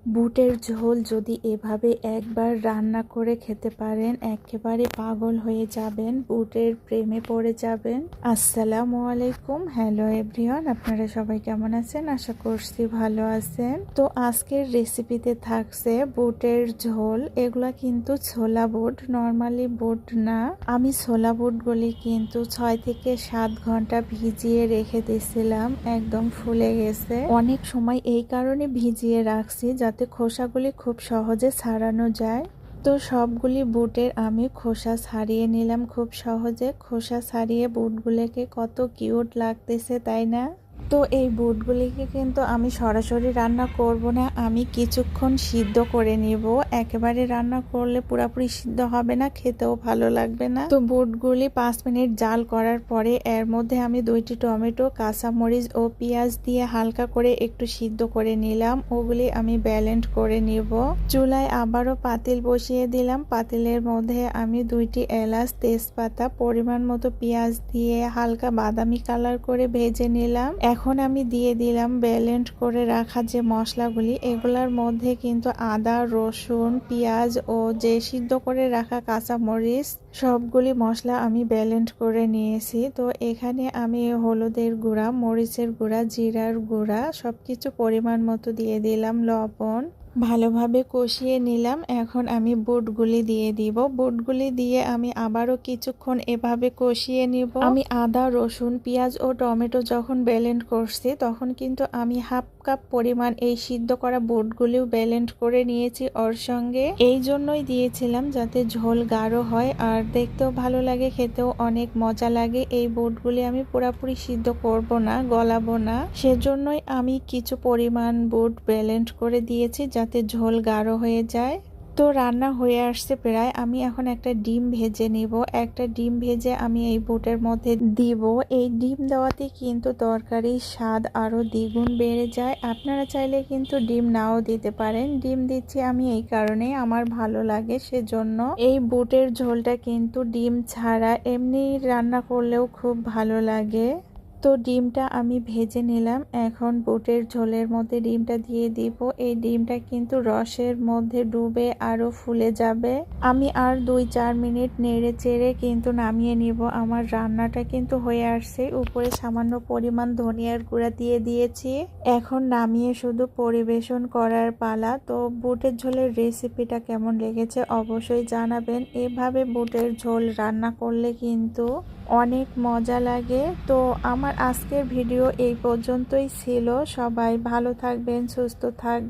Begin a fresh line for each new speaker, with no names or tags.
বুটের ঝোল যদি এভাবে একবার রান্না করে খেতে পারেন একেবারে পাগল হয়ে যাবেন, বুটের প্রেমে পড়ে যাবেন। আসসালামু আলাইকুম, হ্যালো এভরিওয়ান, আপনারা সবাই কেমন আছেন? আশা করছি ভালো আছেন। তো আজকের রেসিপিতে থাকছে বুটের ঝোল। এগুলা কিন্তু ছোলা বুট, নর্মালি বুট না। আমি ছোলা বুটগুলি কিন্তু 6 থেকে 7 ঘন্টা ভিজিয়ে রেখে দিয়েছিলাম, একদম ফুলে গেছে। অনেক সময় এই কারণে ভিজিয়ে রাখছি যাতে খোসাগুলি খুব সহজে ছাড়ানো যায়। তো সবগুলি বুটের আমি খোসা ছাড়িয়ে নিলাম খুব সহজে। খোসা ছাড়িয়ে বুটগুলোকে কত কিউট লাগতেছে, তাই না? তো এই বুটগুলিকে কিন্তু আমি সরাসরি রান্না করব না, আমি কিছুক্ষণ সিদ্ধ করে নিব। একেবারে রান্না করলে পুরোপুরি সিদ্ধ হবে না, খেতেও ভালো লাগবে না। তো বুটগুলি 5 মিনিট জাল করার পরে এর মধ্যে আমি 2টি টমেটো, কাঁচামরিচ ও পেঁয়াজ দিয়ে হালকা করে একটু সিদ্ধ করে নিলাম। ওগুলি আমি ব্লেন্ড করে নিব। চুলায় আবারও পাতিল বসিয়ে দিলাম। পাতিলের মধ্যে আমি 2টি এলাচ, তেজপাতা, পরিমাণ মতো পেঁয়াজ দিয়ে হালকা বাদামি কালার করে ভেজে নিলাম। এখন আমি দিয়ে দিলাম ব্লেন্ড করে রাখা যে মশলাগুলি। এগুলোর মধ্যে কিন্তু আদা, রসুন, পেঁয়াজ ও যে সিদ্ধ করে রাখা কাঁচামরিচ, সবগুলি মশলা আমি ব্লেন্ড করে নিয়েছি। তো এখানে আমি হলুদের গুঁড়া, মরিচের গুঁড়া, জিরার গুঁড়া সবকিছু পরিমাণ মতো দিয়ে দিলাম, লবণ ভালোভাবে কষিয়ে নিলাম। এখন আমি বুটগুলি দিয়ে দিব। বুটগুলি দিয়ে আমি আবারও কিছুক্ষণ এভাবে কষিয়ে নিব। আমি আদা, রসুন, পেঁয়াজ ও টমেটো যখন ব্লেন্ড করছি তখন কিন্তু আমি হাফ কাপ পরিমাণ এই সিদ্ধ করা বুটগুলিও ব্লেন্ড করে নিয়েছি ওর সঙ্গে। এই জন্যই দিয়েছিলাম যাতে ঝোল গাঢ় হয় আর দেখতেও ভালো লাগে, খেতেও অনেক মজা লাগে। এই বুটগুলি আমি পুরোপুরি সিদ্ধ করব না, গলাবো না, সেজন্যই আমি কিছু পরিমাণ বুট ব্লেন্ড করে দিয়েছি যাতে ঝোল গাঢ় হয়ে যায়। তো রান্না হয়ে আসছে প্রায়। আমি এখন একটা ডিম ভেজে নিব। একটা ডিম ভেজে আমি এই বুটের মধ্যে দিব। এই ডিম দেওয়াতে কিন্তু তরকারির স্বাদ আরো দ্বিগুণ বেড়ে যায়। আপনারা চাইলে কিন্তু ডিম নাও দিতে পারেন। ডিম দিচ্ছি আমি এই কারণে, আমার ভালো লাগে সেজন্য। এই বুটের ঝোলটা কিন্তু ডিম ছাড়া এমনি রান্না করলেও খুব ভালো লাগে। তো ডিমটা আমি ভেজে নিলাম। এখন বুটের ঝোলের মধ্যে ডিমটা দিয়ে দিব। এই ডিমটা কিন্তু রসের মধ্যে ডুবে আরো ফুলে যাবে। আমি আর 2-4 মিনিট নেড়ে চেড়ে কিন্তু নামিয়ে নিব। আমার রান্নাটা কিন্তু হয়ে আসছে। উপরে সামান্য পরিমাণ ধনিয়ার গুঁড়া দিয়ে দিয়েছি। এখন নামিয়ে শুধু পরিবেশন করার পালা। তো বুটের ঝোলের রেসিপিটা কেমন লেগেছে অবশ্যই জানাবেন। এভাবে বুটের ঝোল রান্না করলে কিন্তু অনেক মজা লাগে। তো আমার আজকের ভিডিও এই পর্যন্তই ছিল। সবাই ভালো থাকবেন, সুস্থ থাকবেন।